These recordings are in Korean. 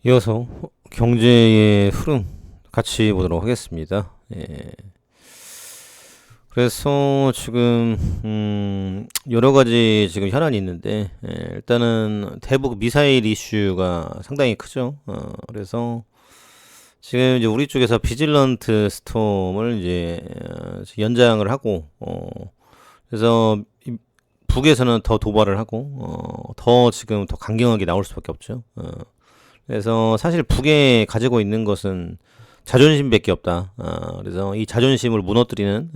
이어서 경제의 흐름 같이 보도록 하겠습니다. 예. 그래서 지금 여러 가지 지금 현안이 있는데 일단은 대북 미사일 이슈가 상당히 크죠. 그래서 지금 이제 우리 쪽에서 비질런트 스톰을 이제 연장을 하고 그래서 북에서는 더 도발을 하고 더 지금 더 강경하게 나올 수밖에 없죠. 그래서 사실 북에 가지고 있는 것은 자존심밖에 없다. 그래서 이 자존심을 무너뜨리는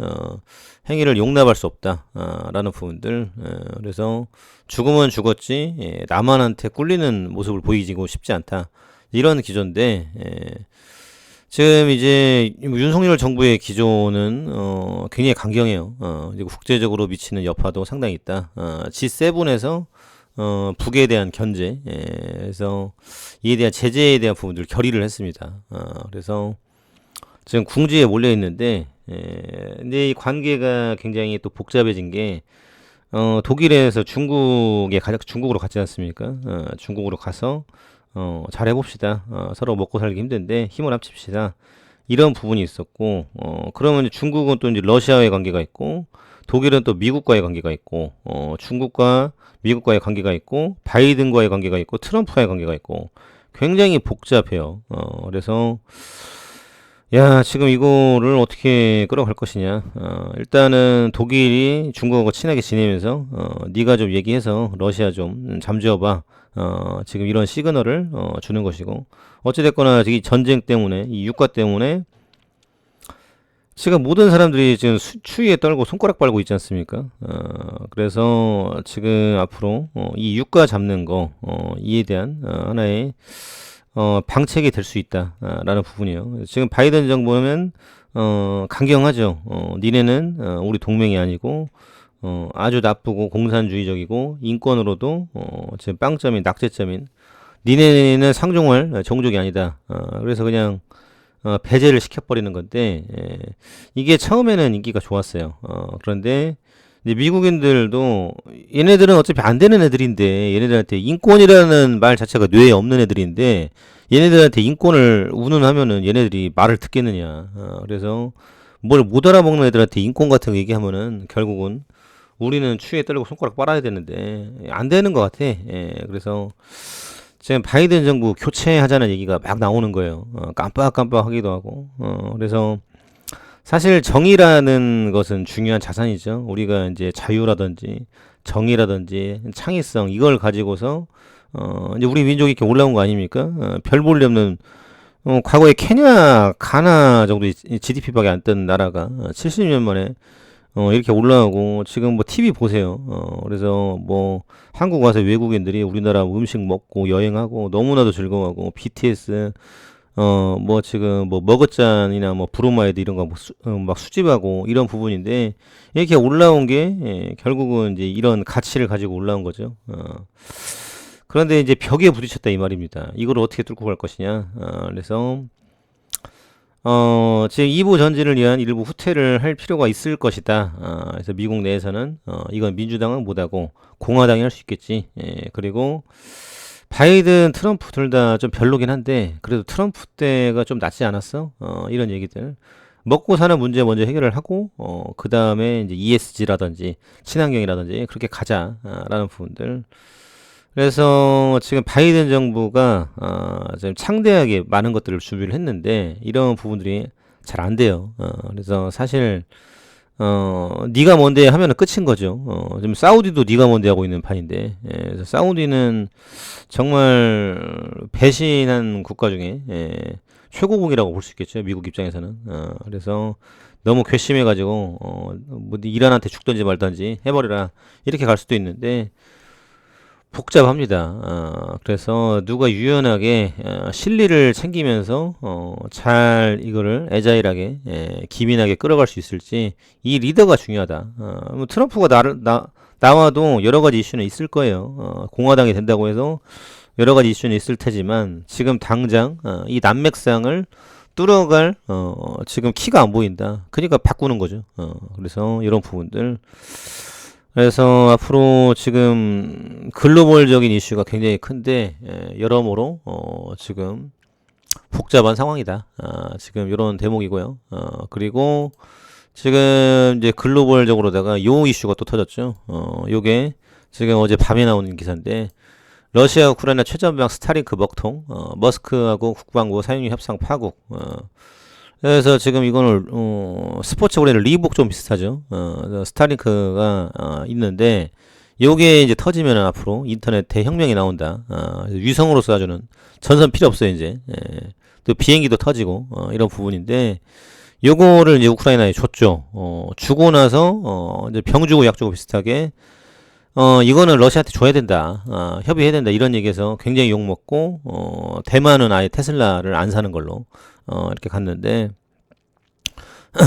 행위를 용납할 수 없다. 라는 부분들. 그래서 죽으면 죽었지 남한한테 꿀리는 모습을 보이지고 싶지 않다. 이런 기조인데 지금 이제 윤석열 정부의 기조는 굉장히 강경해요. 이제 국제적으로 미치는 여파도 상당히 있다. G7에서 북에 대한 견제, 그래서 이에 대한 제재에 대한 부분들 결의를 했습니다. 그래서 지금 궁지에 몰려 있는데, 근데 이 관계가 굉장히 또 복잡해진 게, 독일에서 중국으로 갔지 않습니까? 중국으로 가서, 잘해봅시다. 서로 먹고 살기 힘든데 힘을 합칩시다. 이런 부분이 있었고, 그러면 이제 중국은 또 이제 러시아와의 관계가 있고, 독일은 또 미국과의 관계가 있고, 중국과 미국과의 관계가 있고, 바이든과의 관계가 있고, 트럼프와의 관계가 있고, 굉장히 복잡해요. 그래서, 야, 지금 이거를 어떻게 끌어갈 것이냐. 일단은 독일이 중국하고 친하게 지내면서, 네가 좀 얘기해서 러시아 좀 잠재워봐. 지금 이런 시그널을 주는 것이고, 어찌됐거나 이 전쟁 때문에, 이 유가 때문에 지금 모든 사람들이 지금 추위에 떨고 손가락 빨고 있지 않습니까? 그래서 지금 앞으로 이 유가 잡는 거, 이에 대한 하나의 방책이 될 수 있다라는 부분이에요. 지금 바이든 정부는 강경하죠. 니네는 우리 동맹이 아니고 아주 나쁘고 공산주의적이고 인권으로도 지금 빵점인 낙제점인 니네는 상종할 종족이 아니다. 그래서 그냥 배제를 시켜버리는 건데 이게 처음에는 인기가 좋았어요. 그런데 이제 미국인들도 얘네들은 어차피 안 되는 애들인데 얘네들한테 인권이라는 말 자체가 뇌에 없는 애들인데 얘네들한테 인권을 운운하면은 얘네들이 말을 듣겠느냐. 그래서 뭘 못 알아먹는 애들한테 인권 같은 거 얘기하면은 결국은 우리는 추위에 떨고 손가락 빨아야 되는데 안 되는 것 같아. 그래서 지금 바이든 정부 교체하자는 얘기가 막 나오는 거예요. 깜빡깜빡하기도 하고. 그래서 사실 정의라는 것은 중요한 자산이죠. 우리가 이제 자유라든지 정의라든지 창의성 이걸 가지고서 이제 우리 민족이 이렇게 올라온 거 아닙니까? 별 볼일 없는 과거에 케냐, 가나 정도 GDP밖에 안 뜬 나라가 70년 만에 이렇게 올라가고 지금 뭐 TV 보세요. 그래서 뭐 한국 와서 외국인들이 우리나라 음식 먹고 여행하고 너무나도 즐거워하고 BTS 뭐 지금 뭐 머그잔이나 뭐 브로마이드 이런 거 막 수집하고 이런 부분인데 이렇게 올라온 게 결국은 이제 이런 가치를 가지고 올라온 거죠. 그런데 이제 벽에 부딪혔다 이 말입니다. 이걸 어떻게 뚫고 갈 것이냐. 그래서 지금 이부 전진을 위한 일부 후퇴를 할 필요가 있을 것이다. 그래서 미국 내에서는 이건 민주당은 못하고 공화당이 할 수 있겠지. 그리고 바이든, 트럼프 둘 다 좀 별로긴 한데 그래도 트럼프 때가 좀 낫지 않았어? 이런 얘기들. 먹고 사는 문제 먼저 해결을 하고 그 다음에 이제 ESG라든지 친환경이라든지 그렇게 가자라는 부분들. 그래서 지금 바이든 정부가 지금 창대하게 많은 것들을 준비를 했는데 이런 부분들이 잘 안 돼요. 그래서 사실 네가 뭔데 하면은 끝인 거죠. 지금 사우디도 네가 뭔데 하고 있는 판인데 그래서 사우디는 정말 배신한 국가 중에 최고국이라고 볼 수 있겠죠. 미국 입장에서는. 그래서 너무 괘씸해가지고 뭐 이란한테 죽든지 말든지 해버려라 이렇게 갈 수도 있는데 복잡합니다. 그래서 누가 유연하게 실리를 챙기면서 잘 이거를 애자일하게 기민하게 끌어갈 수 있을지 이 리더가 중요하다. 뭐 트럼프가 나와도 여러 가지 이슈는 있을 거예요. 공화당이 된다고 해서 여러 가지 이슈는 있을 테지만 지금 당장 이 난맥상을 뚫어갈 지금 키가 안 보인다. 그러니까 바꾸는 거죠. 그래서 이런 부분들 그래서 앞으로 지금 글로벌적인 이슈가 굉장히 큰데 여러모로 지금 복잡한 상황이다. 지금 이런 대목이고요. 그리고 지금 이제 글로벌적으로다가 요 이슈가 또 터졌죠. 요게 지금 어제 밤에 나오는 기사인데 러시아 우크라이나 최전방 스타링크 먹통, 머스크하고 국방부 사용료 협상 파국. 그래서 지금 이거는 스포츠 브랜드 리복 좀 비슷하죠. 스타링크가 있는데 요게 이제 터지면 앞으로 인터넷 대혁명이 나온다. 위성으로 쏴주는 전선 필요 없어요 이제. 또 비행기도 터지고 이런 부분인데 요거를 이제 우크라이나에 줬죠. 주고 나서 이제 병 주고 약 주고 비슷하게 이거는 러시아한테 줘야 된다. 협의해야 된다. 이런 얘기에서 굉장히 욕먹고, 대만은 아예 테슬라를 안 사는 걸로, 이렇게 갔는데,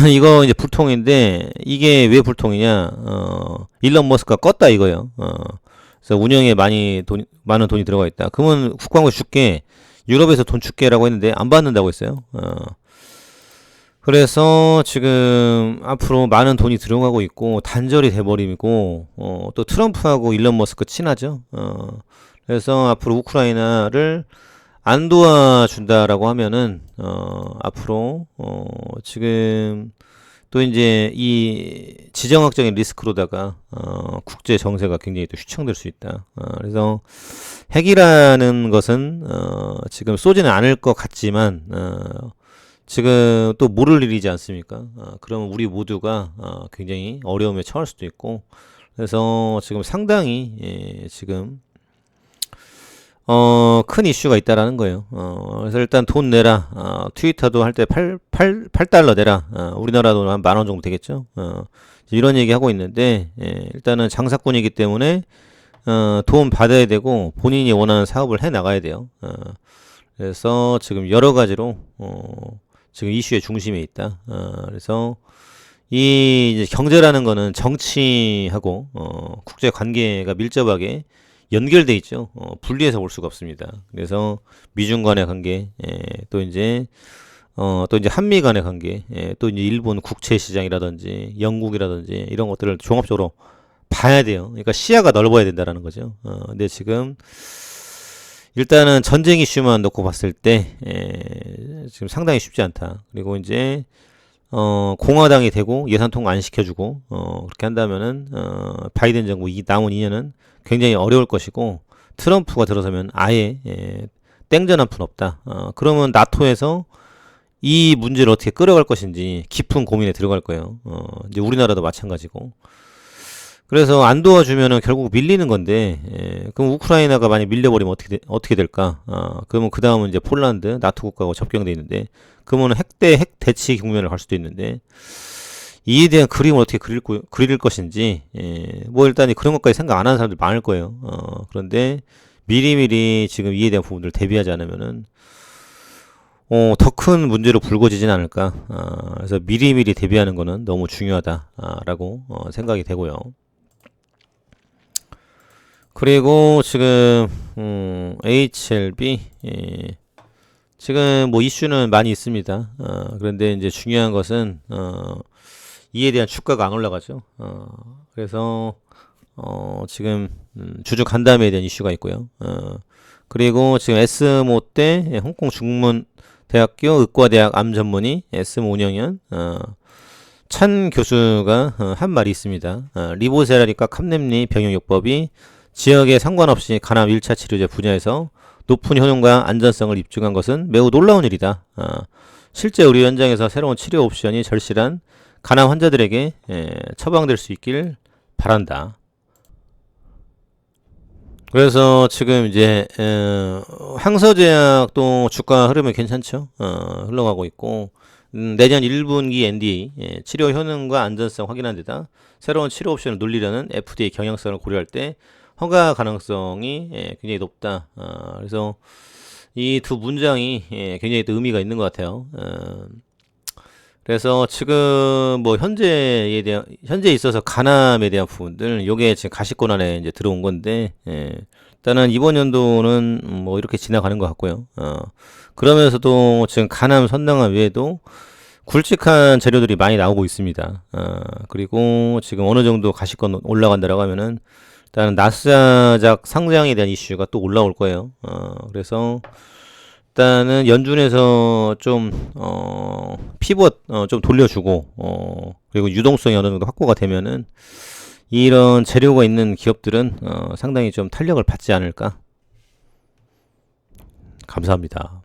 이거 이제 불통인데, 이게 왜 불통이냐, 일론 머스크가 껐다 이거예요. 그래서 운영에 많은 돈이 들어가 있다. 그러면 국방부 줄게, 유럽에서 돈 줄게라고 했는데, 안 받는다고 했어요. 그래서 지금 앞으로 많은 돈이 들어가고 있고 단절이 돼버리고 또 트럼프하고 일론 머스크 친하죠. 그래서 앞으로 우크라이나를 안 도와준다라고 하면은 앞으로 지금 또 이제 이 지정학적인 리스크로다가 국제 정세가 굉장히 또 휘청될 수 있다. 그래서 핵이라는 것은 지금 쏘지는 않을 것 같지만 지금 또 모를 일이지 않습니까? 그러면 우리 모두가 굉장히 어려움에 처할 수도 있고, 그래서 지금 상당히 지금 큰 이슈가 있다라는 거예요. 그래서 일단 돈 내라. 트위터도 할 때 8달러 내라. 우리나라도 한 10,000원 정도 되겠죠. 이런 얘기 하고 있는데, 일단은 장사꾼이기 때문에 돈 받아야 되고 본인이 원하는 사업을 해 나가야 돼요. 그래서 지금 여러 가지로 지금 이슈의 중심에 있다. 그래서 이 이제 경제라는 거는 정치하고 국제 관계가 밀접하게 연결돼 있죠. 분리해서 볼 수가 없습니다. 그래서 미중 간의 관계, 또 이제 한미 간의 관계, 또 이제 일본 국채 시장이라든지 영국이라든지 이런 것들을 종합적으로 봐야 돼요. 그러니까 시야가 넓어야 된다라는 거죠. 근데 지금 일단은 전쟁 이슈만 놓고 봤을 때 지금 상당히 쉽지 않다. 그리고 이제 공화당이 되고 예산 통과 안 시켜주고 그렇게 한다면은 바이든 정부 남은 2년은 굉장히 어려울 것이고 트럼프가 들어서면 아예 땡전 한 푼 없다. 그러면 나토에서 이 문제를 어떻게 끌어갈 것인지 깊은 고민에 들어갈 거예요. 이제 우리나라도 마찬가지고. 그래서 안 도와주면은 결국 밀리는 건데, 그럼 우크라이나가 만약 밀려버리면 어떻게 될까? 그러면 그 다음은 이제 폴란드, 나토 국가하고 접경돼 있는데, 그러면 핵 대치 국면을 갈 수도 있는데, 이에 대한 그림을 어떻게 그릴 것인지, 뭐 일단 그런 것까지 생각 안 하는 사람들 많을 거예요. 그런데 미리미리 지금 이에 대한 부분들을 대비하지 않으면은, 더 큰 문제로 불거지진 않을까. 그래서 미리미리 대비하는 거는 너무 중요하다라고 생각이 되고요. 그리고 지금 HLB 지금 뭐 이슈는 많이 있습니다. 그런데 이제 중요한 것은 이에 대한 주가가 안 올라가죠. 그래서 지금 주주 간담회에 대한 이슈가 있고요. 그리고 지금 S모 때 홍콩 중문대학교 의과대학 암 전문의 S모 운영위원 찬 교수가 한 말이 있습니다. 리보세라리과 캄렘리 병용요법이 지역에 상관없이 간암 1차 치료제 분야에서 높은 효능과 안전성을 입증한 것은 매우 놀라운 일이다. 실제 의료 현장에서 새로운 치료 옵션이 절실한 간암 환자들에게 처방될 수 있길 바란다. 그래서 지금 이제 항서제약도 주가 흐름이 괜찮죠. 흘러가고 있고 내년 1분기 NDA 치료 효능과 안전성 확인한 데다 새로운 치료 옵션을 늘리려는 FDA 경영성을 고려할 때 허가 가능성이 굉장히 높다. 그래서 이 두 문장이 굉장히 또 의미가 있는 것 같아요. 그래서 지금 뭐 현재 있어서 간암에 대한 부분들, 요게 지금 가시권 안에 이제 들어온 건데, 일단은 이번 연도는 뭐 이렇게 지나가는 것 같고요. 그러면서도 지금 간암 선량화 외에도 굵직한 재료들이 많이 나오고 있습니다. 그리고 지금 어느 정도 가시권 올라간다라고 하면은 일단 나스닥 상장에 대한 이슈가 또 올라올 거예요. 그래서 일단은 연준에서 좀 피벗 좀 돌려주고 그리고 유동성이 어느 정도 확보가 되면은 이런 재료가 있는 기업들은 상당히 좀 탄력을 받지 않을까. 감사합니다.